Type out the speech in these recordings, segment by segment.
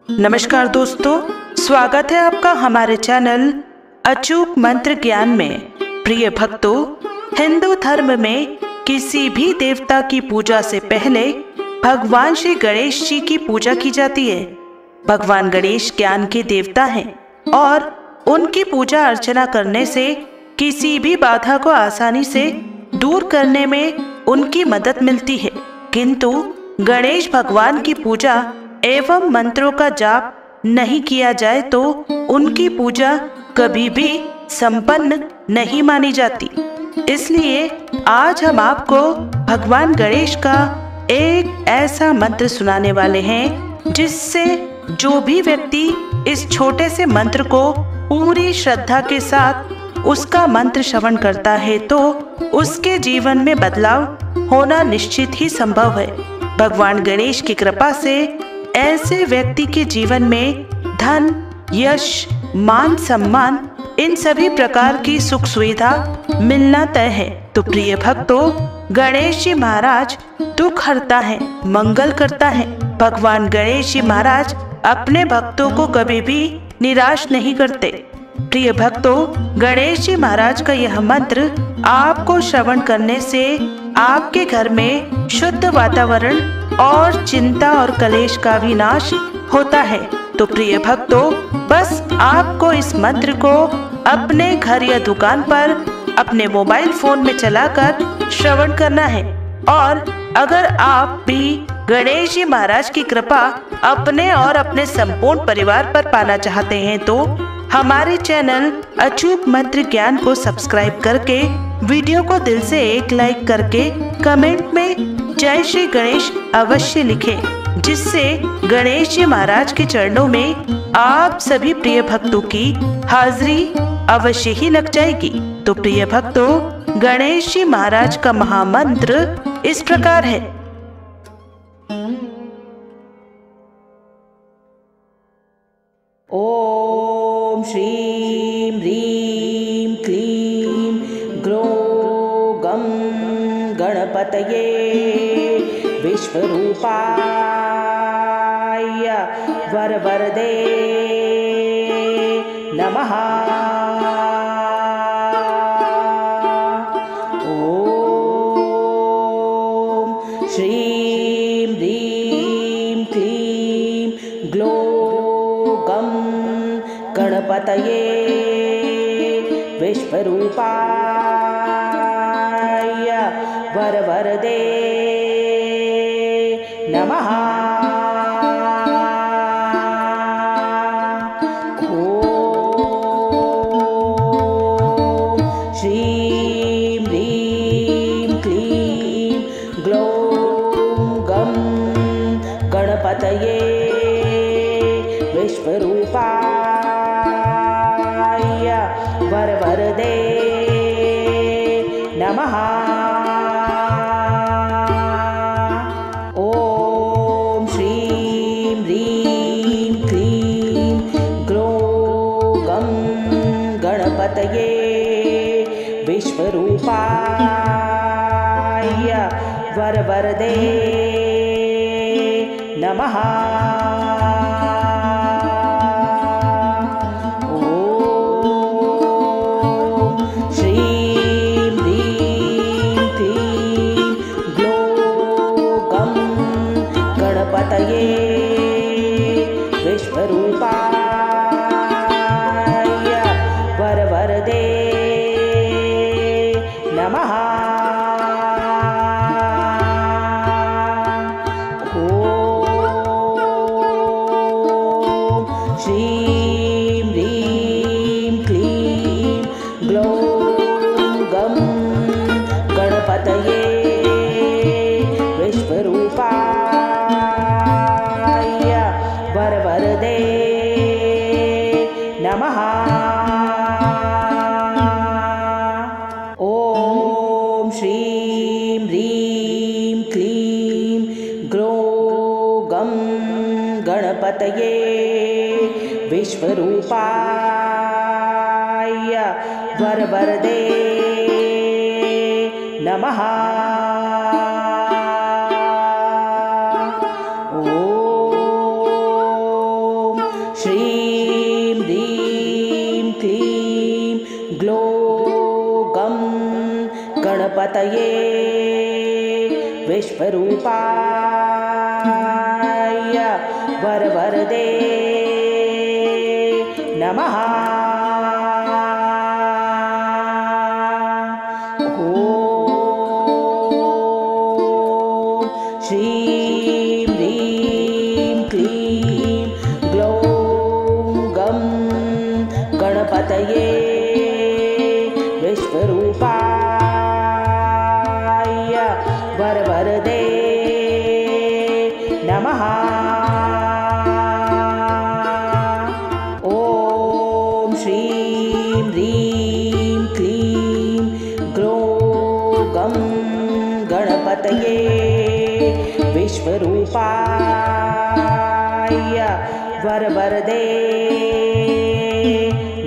नमस्कार दोस्तों, स्वागत है आपका हमारे चैनल अचूक मंत्र ज्ञान में। प्रिय भक्तों, हिंदू धर्म में किसी भी देवता की पूजा से पहले भगवान श्री गणेश जी की पूजा की जाती है। भगवान गणेश ज्ञान के देवता हैं और उनकी पूजा अर्चना करने से किसी भी बाधा को आसानी से दूर करने में उनकी मदद मिलती है। किंतु गणेश भगवान की पूजा एवं मंत्रों का जाप नहीं किया जाए तो उनकी पूजा कभी भी संपन्न नहीं मानी जाती। इसलिए आज हम आपको भगवान गणेश का एक ऐसा मंत्र सुनाने वाले हैं जिससे जो भी व्यक्ति इस छोटे से मंत्र को पूरी श्रद्धा के साथ उसका मंत्र श्रवण करता है तो उसके जीवन में बदलाव होना निश्चित ही संभव है। भगवान गणेश की कृपा से ऐसे व्यक्ति के जीवन में धन, यश, मान, सम्मान, इन सभी प्रकार की सुख सुविधा मिलना तय है। तो प्रिय भक्तों, गणेश जी महाराज दुख हरता है, मंगल करता है। भगवान गणेश जी महाराज अपने भक्तों को कभी भी निराश नहीं करते। प्रिय भक्तों, गणेश जी महाराज का यह मंत्र आपको श्रवण करने से आपके घर में शुद्ध वातावरण और चिंता और कलेश का विनाश होता है। तो प्रिय भक्तों, बस आपको इस मंत्र को अपने घर या दुकान पर अपने मोबाइल फोन में चलाकर श्रवण करना है। और अगर आप भी गणेश जी महाराज की कृपा अपने और अपने संपूर्ण परिवार पर पाना चाहते हैं तो हमारे चैनल अचूक मंत्र ज्ञान को सब्सक्राइब करके वीडियो को दिल से एक लाइक करके कमेंट में जय श्री गणेश अवश्य लिखें, जिससे गणेश जी महाराज के चरणों में आप सभी प्रिय भक्तों की हाजिरी अवश्य ही लग जाएगी। तो प्रिय भक्तों, गणेश जी महाराज का महामंत्र इस प्रकार है। ओम श्रीं ह्रीं क्लीं ग्लौं गं गणपतये विश्वरूपाय वरवरदे नमः। ओम श्रीं ह्रीं क्लीं ग्लौं गं गणपतये विश्वरूपाय वरवरदे नमः। ओम श्रीं ह्रीं क्लीं ग्लौं गं गणपतये विश्वरूपाय वरवरदे नमः। ओम श्रीं ह्रीं क्लीं ग्लौं गं गणपतये विश्वरूपाय वरवरदे नमः। विश्वरूपाय वरवरदे नमः। ओम श्रीं ह्रीं क्लीं ग्लौं गं गणपतये विश्वरूपाय वरवरदे नमः। ओम श्रीं ह्रीं क्लीं ग्लौं गं गणपतये विश्वरूपाय वरवरदे नमः। ओम गणपतये विश्वरूपाय वरवरदे नमः। श्रीं ह्रीं क्लीं ग्लौं गं गणपतये विश्वरूपाय वरवरदे नमः। ॐ श्रीं ह्रीं क्लीं ग्लौं गं गणपतये विश्वरूपाय वरवरदे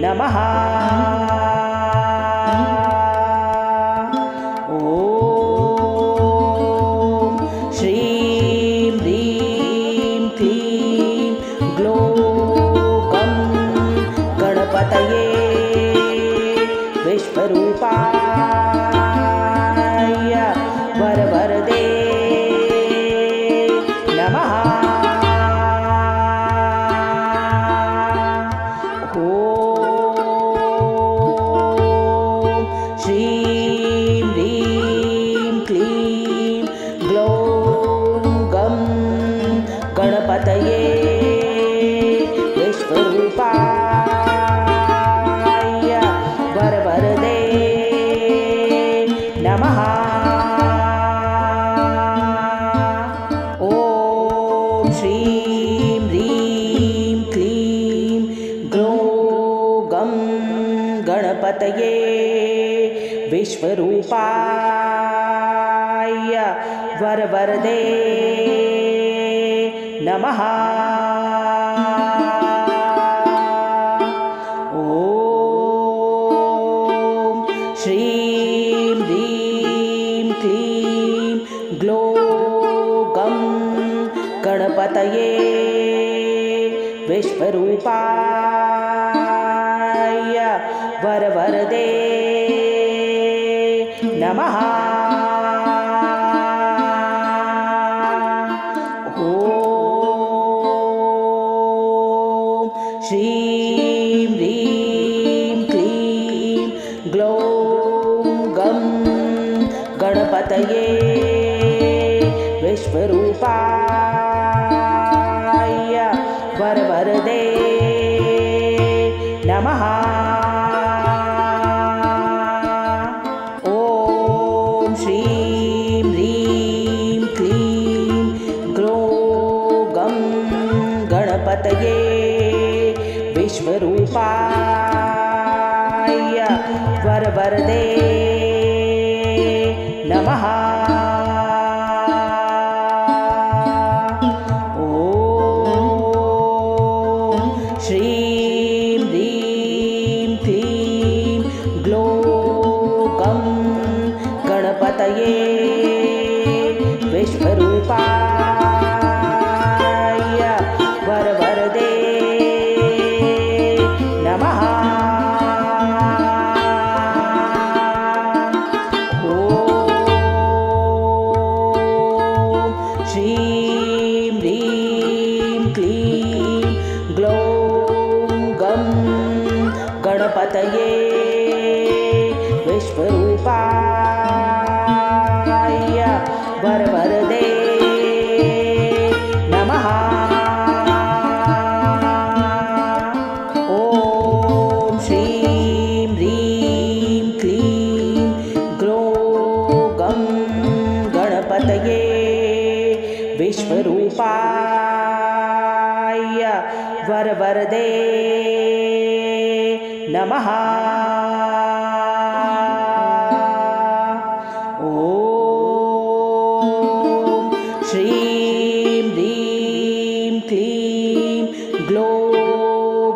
नमः। ॐ श्रीं ह्रीं क्लीं ग्लौं गं गणपतये विश्वरूपाय वरवरदे नमः। ॐ श्रीं ह्रीं क्लीं ग्लौं गं गणपतये विश्वरूपाय वरवरदे नमः। ॐ श्रीं ह्रीं क्लीं ग्लौं गं गणपतये विश्वरूपाय वरवरदे नमः। ॐ श्रीं ह्रीं क्लीं ग्लौं गं गणपतये विश्वरूपाय वरवरदे नमः। ॐ श्रीं ह्रीं क्लीं ग्लौं गं गणपतये विश्वरूपाय वरवरदे नमः। ॐ श्रीं ह्रीं क्लीं ग्लौं गं गणपतये विश्वरूपाय वरवरदे नमः। ॐ श्रीं ह्रीं क्लीं ग्लौं गं गणपतये विश्वरूपाय वरवरदे नमः। ॐ श्रीं ह्रीं क्लीं ग्लौं गं गणपतये विश्वरूपाय वरवरदे नमः। ॐ श्रीं ह्रीं क्लीं ग्लौं गं गणपतये विश्वरूपाय वरवरदे नमः। ॐ श्रीं ह्रीं क्लीं ग्लौं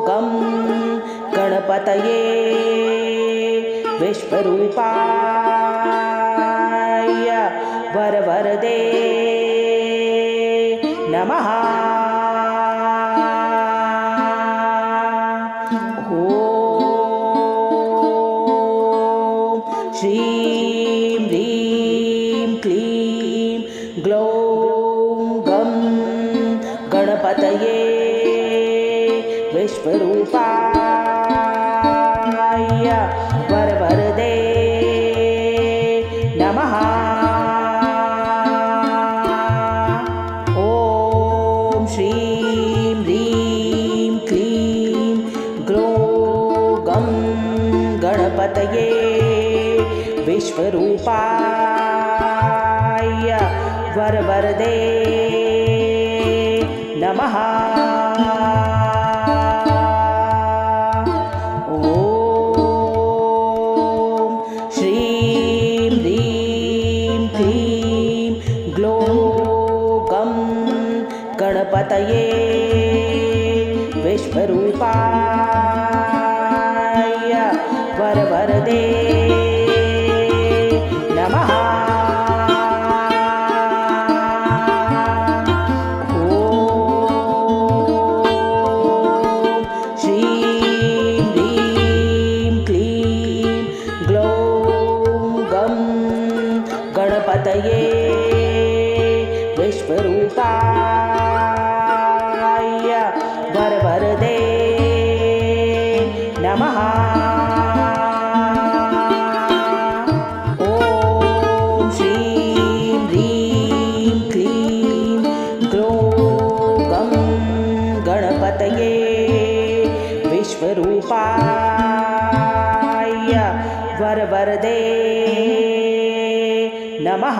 गं गणपतये विश्वरूपाय वरवरदे नमः। ॐ श्रीं विश्वरूपाय वरवरदे नमः। ॐ श्रीं ह्रीं क्लीं ग्लौं गं गणपतये विश्वरूपाय वरवरदे नमः। ॐ श्रीं ह्रीं क्लीं ग्लौं गं गणपतये विश्वरूपाय वरवरदे नमः। गणपतये विश्वरूपाय वरवरदे नमः। ॐ श्रीं ह्रीं क्लीं ग्लौं गं गणपतये विश्वरूपाय वरवरदे नमः।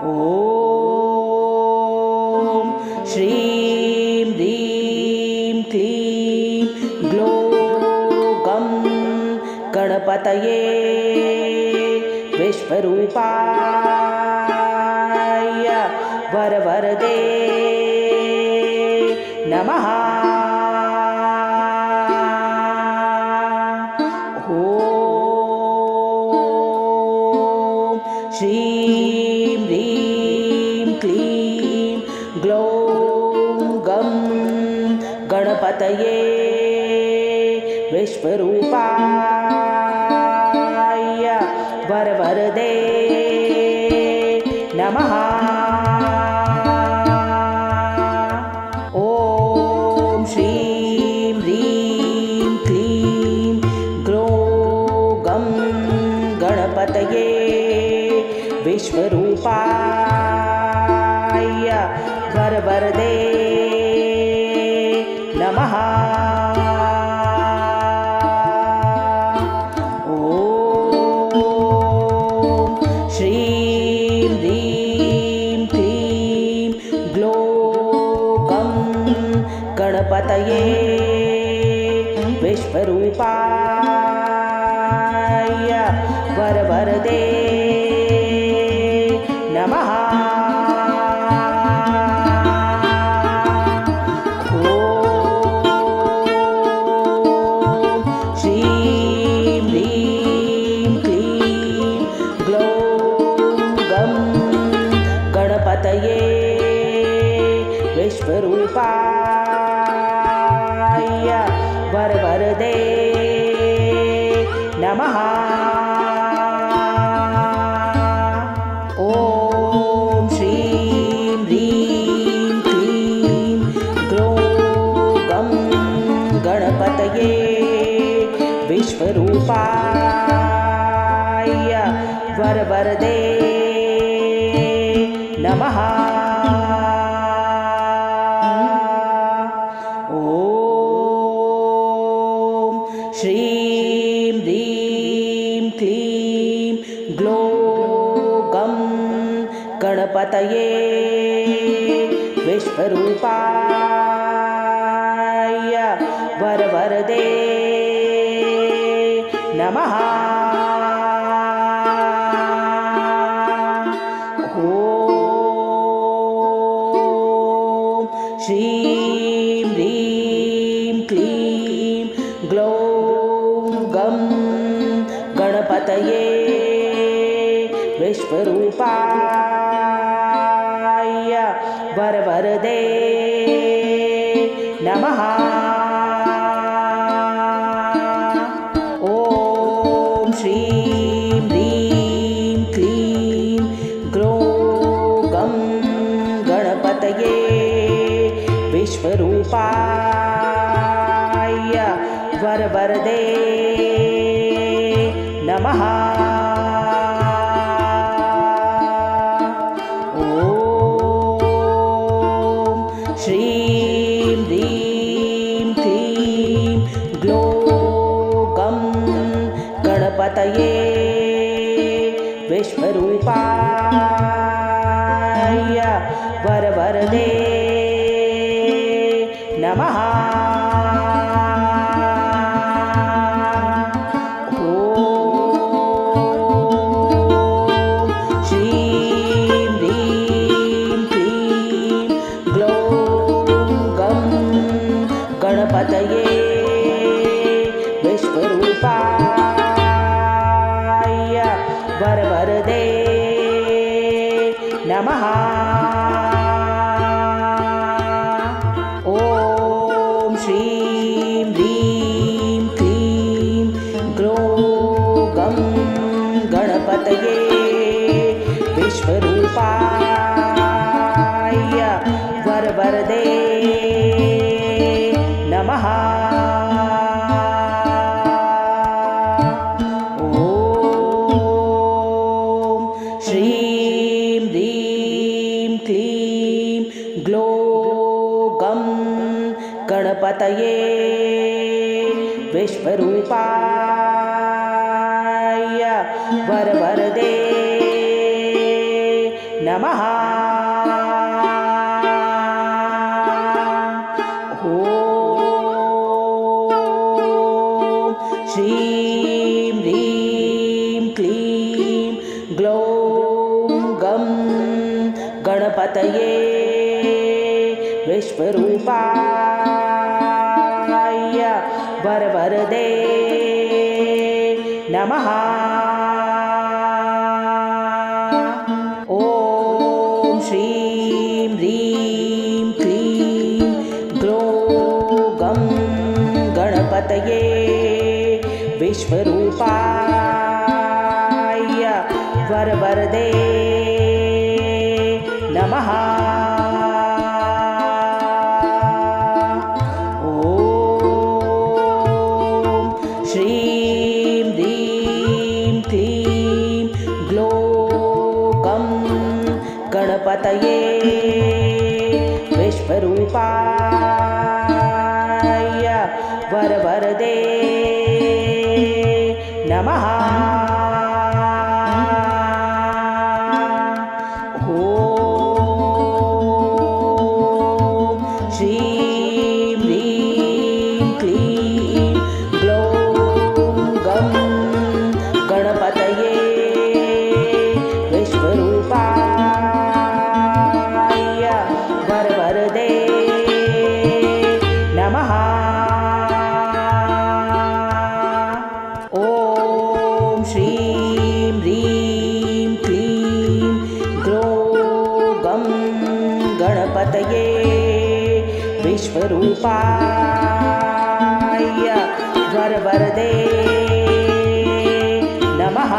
ॐ श्रीं ह्रीं क्लीं ग्लौं गं गणपतये विश्वरूपाय वरवरदे नमः। श्रीं ह्रीं क्लीं ग्लौं गं गणपतये विश्वरूपाय वरवरदे नमः। ॐ श्रीं ह्रीं क्लीं ग्लौं गं गणपतये विश्वरूपाय वरवरदे नमः। ॐ श्रीं ह्रीं क्लीं ग्लौं गं गणपतये विश्वरूपाय वरवरदे नमः। ॐ श्रीं ह्रीं क्लीं ग्लौं गं गणपतये विश्वरूपाय वरवरदे नमः। गणपतये विश्वरूपाय वरवरदे नमः। ॐ श्रीं ह्रीं क्लीं ग्लौं गं गणपतये विश्वरूपाय वरवरदे नमः। ॐ श्रीं ह्रीं क्लीं ग्लौं गं गणपतये विश्वरूपाय वरवरदे नमः। ॐ श्रीं ह्रीं क्लीं ग्लौं गं गणपतये नमः। ॐ श्रीं ह्रीं क्लीं ग्लौं गणपतये विश्वरूपाय वरवरदे नमः। गणपतये विश्वरूपाय वरवरदे नमः। ॐ श्रीं ह्रीं क्लीं ग्लौं गणपतये विश्वरूपाय वरवरदे नमः। ॐ श्रीं ह्रीं क्लीं ग्लौं गणपतये विश्वरूपाय वरवरदे नमः। श्रीं ह्रीं क्लीं ग्लौं गणपतये विश्वरूपाय वरवरदे नमः। ॐ श्रीं ह्रीं क्लीं ग्लौं गणपतये विश्वरूपाय वरवरदे नमः। ॐ श्रीं ह्रीं क्लीं ग्लौं गणपतये विश्वरूपाय वरवरदे नमः। ॐ श्रीं ह्रीं क्लीं ग्लौं गणपतये विश्वरूपाय वरवरदे नमः। ॐ श्रीं ह्रीं क्लीं ग्लौं गणपतये विश्वरूपाय वरवरदे नमः।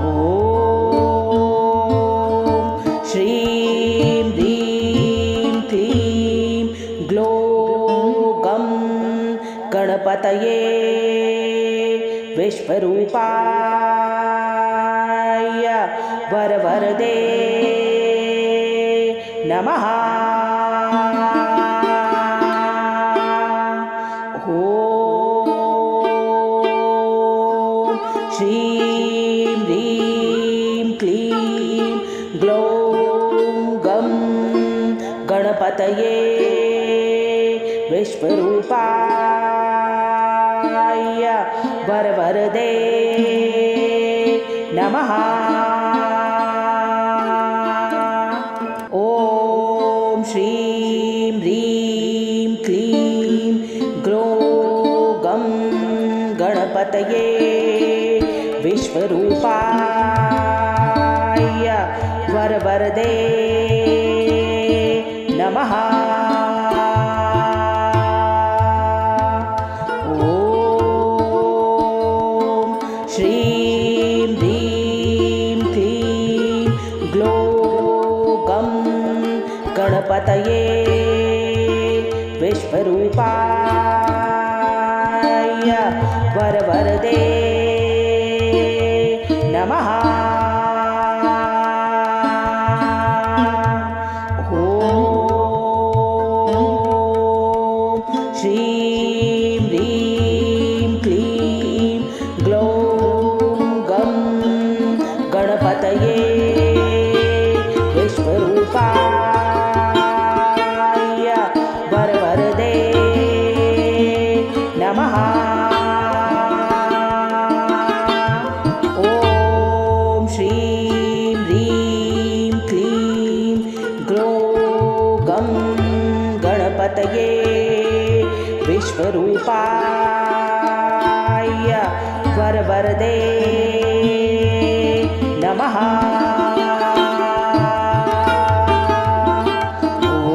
ॐ श्रीं ह्रीं क्लीं ग्लौं गणपतये विश्वरूपाय वरवरदे नमः। ॐ श्रीं ह्रीं क्लीं ग्लौं गणपतये विश्वरूपाय वरवरदे नमः। ॐ श्रीं ह्रीं क्लीं ग्लौं गणपतये विश्वरूपाय वरवरदे नमः। ॐ श्रीं ह्रीं क्लीं ग्लौं गणपतये विश्वरूपाय वरवरदे नमः। श्रीं ह्रीं क्लीं ग्लौं गं गणपतये विश्वरूपाय वरवरदे नमः। ॐ श्रीं ह्रीं क्लीं ग्लौं गं गणपतये विश्वरूपाय वरवरदे नमः। ॐ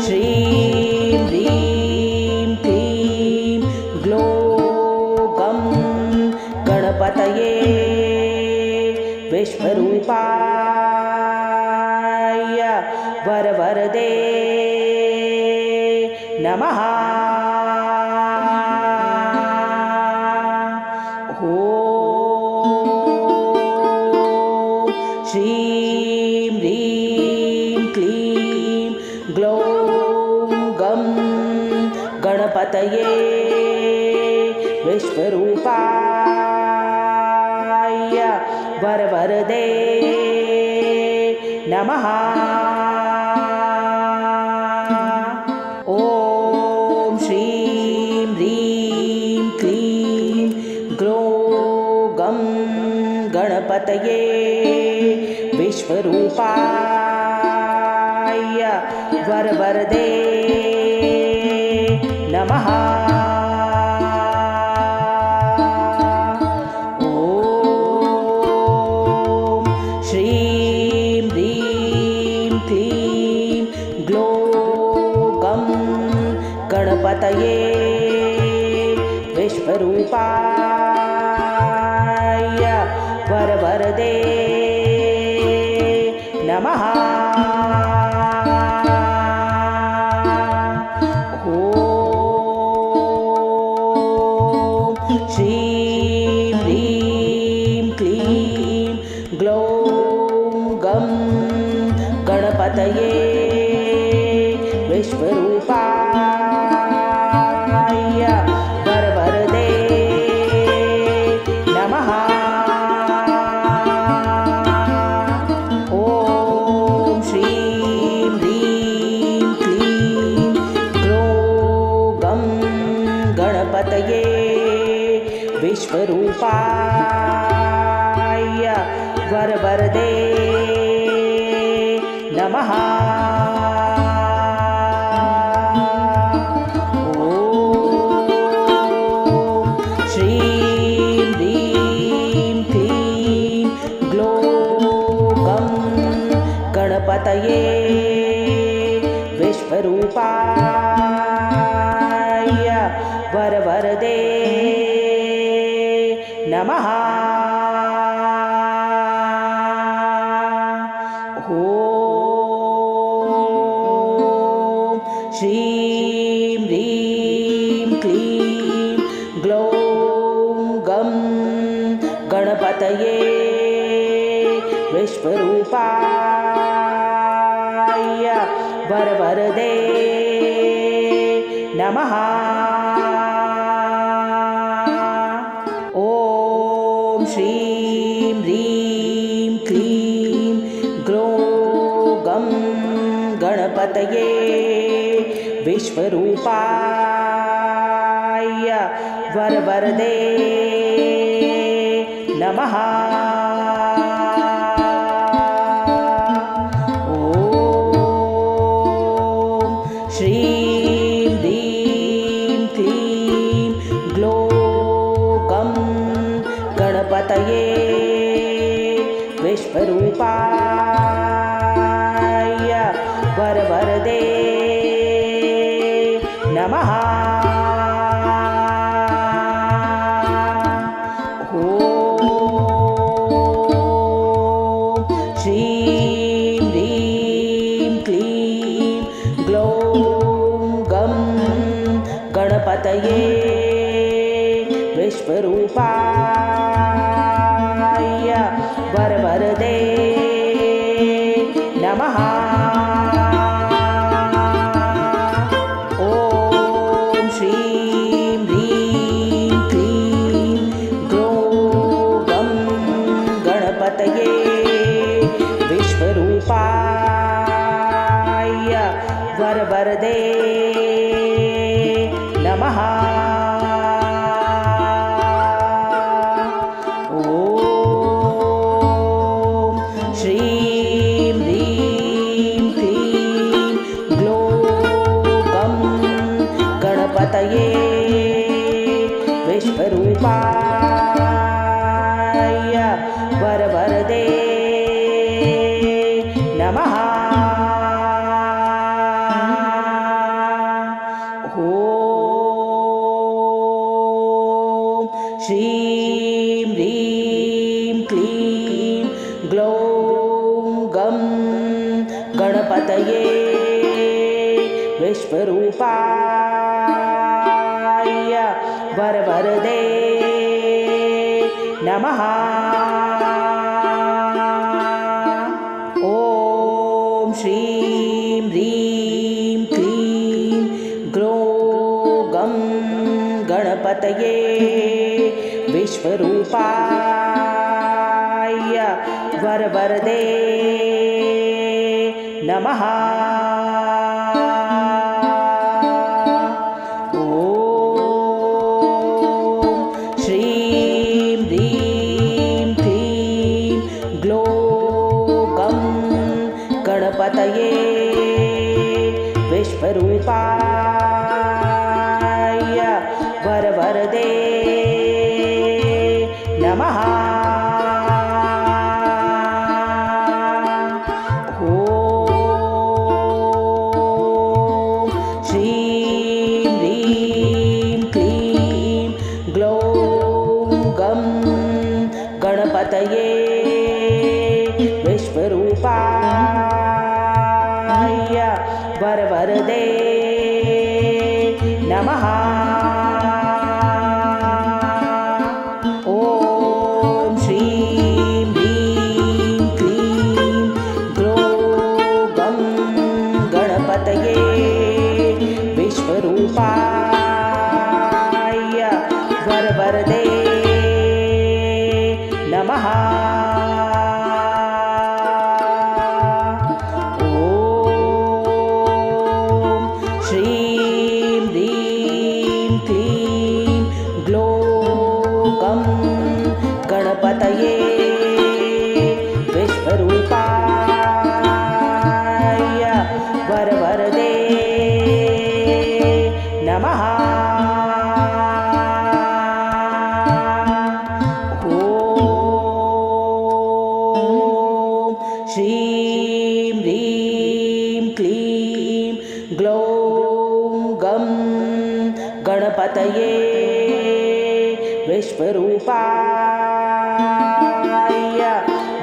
श्रीं ह्रीं क्लीं ग्लौं गं गणपतये विश्वरूपाय वरवरदे नमः। ॐ श्रीं ह्रीं क्लीं ग्लौं गं गणपतये विश्वरूपाय वरवरदे नमः। ॐ श्रीं ह्रीं क्लीं ग्लौं गं गणपतये विश्वरूपाय वरवरदे नमः। ॐ श्रीं ह्रीं क्लीं ग्लौं गं गणपतये विश्वरूपाय वरवरदे नमः। ॐ श्रीं ह्रीं क्लीं ग्लौं गं गणपतये विश्वरूपाय वरवरदे नमः। ॐ श्रीं ह्रीं क्लीं ग्लौं गं गणपतये विश्वरूपाय वरवरदे नमः। ॐ श्रीं ह्रीं क्लीं ग्लौं गं गणपतये विश्वरूपाय वरवरदे नमः। ॐ श्रीं ह्रीं क्लीं ग्लौं गं गणपतये विश्वरूपाय वरवरदे नमः। ॐ श्रीं ह्रीं क्लीं ग्लौं गं गणपतये विश्वरूपाय वरवरदे नमः। ॐ श्रीं ह्रीं क्लीं ग्लौं गं गणपतये विश्वरूपाय वरवरदे नमः। ॐ श्रीं ह्रीं क्लीं ग्लौं गं गणपतये गणपतये विश्वरूपाय वरवरदे नमः। ॐ श्रीं ह्रीं क्लीं ग्लौं गं गणपतये विश्वरूपाय वरवरदे नमः। ॐ श्रीं ह्रीं क्लीं ग्लौं गं गणपतये विश्वरूपाय वरवरदे नमः। ॐ श्रीं ह्रीं क्लीं ग्लौं गं गणपतये विश्वरूपाय वरवरदे नमः। ॐ श्रीं ह्रीं क्लीं ग्लौं गं गणपतये विश्वरूपाय वरवरदे नमः। ॐ श्रीं ह्रीं क्लीं ग्लौं गं गणपतये विश्वरूपाय वरवरदे नमः। ॐ श्रीं ह्रीं क्लीं ग्लौं गं गणपतये विश्वरूपाय वरवरदे नमः। ॐ श्रीं ह्रीं क्लीं ग्लौं गं गणपतये विश्वरूपाय वरवरदे नमः। ॐ श्रीं ह्रीं क्लीं ग्लौं गं गणपतये विश्वरूपाय वरवरदे नमः। ॐ श्रीं ह्रीं क्लीं ग्लौं गं गणपतये विश्वरूपाय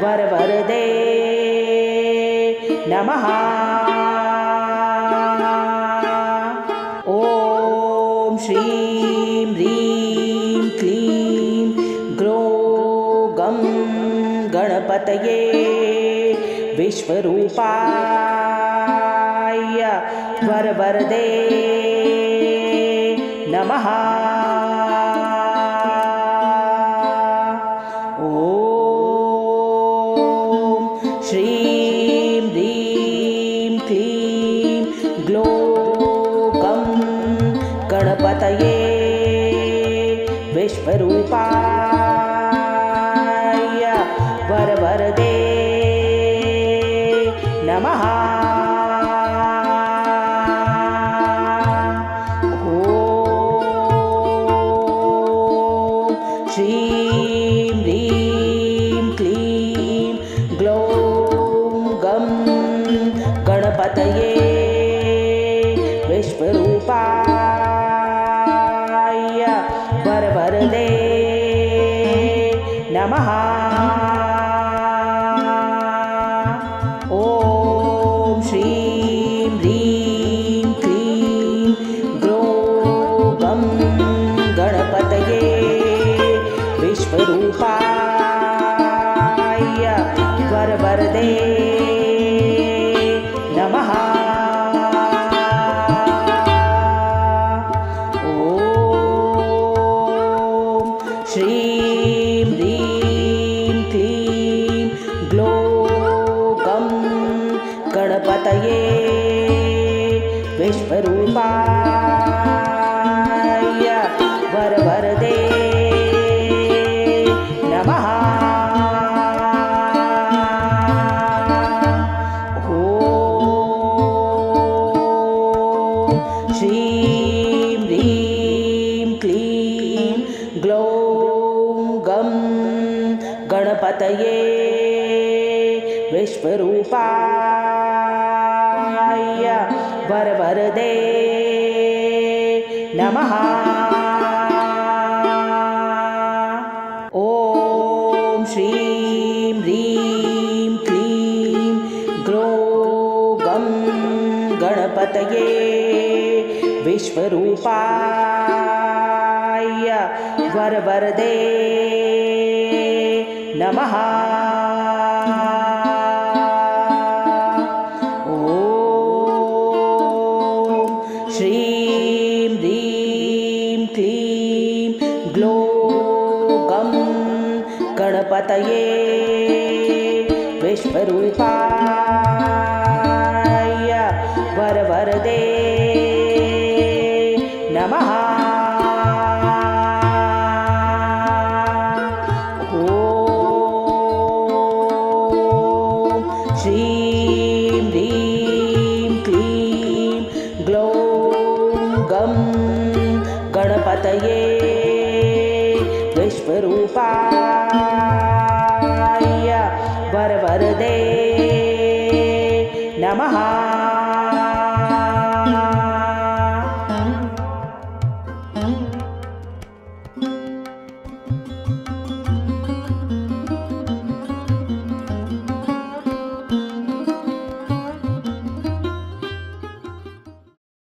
वरवरदे नमः। ॐ श्रीं ह्रीं क्लीं ग्लौं गं गणपतये विश्वरूपाय वरवरदे नमः। ॐ श्रीं ह्रीं क्लीं ग्लौं गं गणपतये विश्वरूपाय वरवरदे नमः। ॐ श्रीं ह्रीं क्लीं ग्लौं गं गणपतये विश्वरूपाय वरवरदे नमः। ॐ श्रीं ह्रीं क्लीं ग्लौं गं श्रीं ह्रीं क्लीं ग्लौं गं गणपतये विश्वरूपाय वरवरदे नमः। ॐ श्रीं ह्रीं क्लीं ग्लौं गं गणपतये विश्वरूपाय वरवरदे नमः। श्रीं ह्रीं क्लीं ग्लौं गं गणपतये विश्वरूपाय वरवरदे नमः। ॐ श्रीं ह्रीं क्लीं ग्लौं गं गणपतये विश्वरूपाय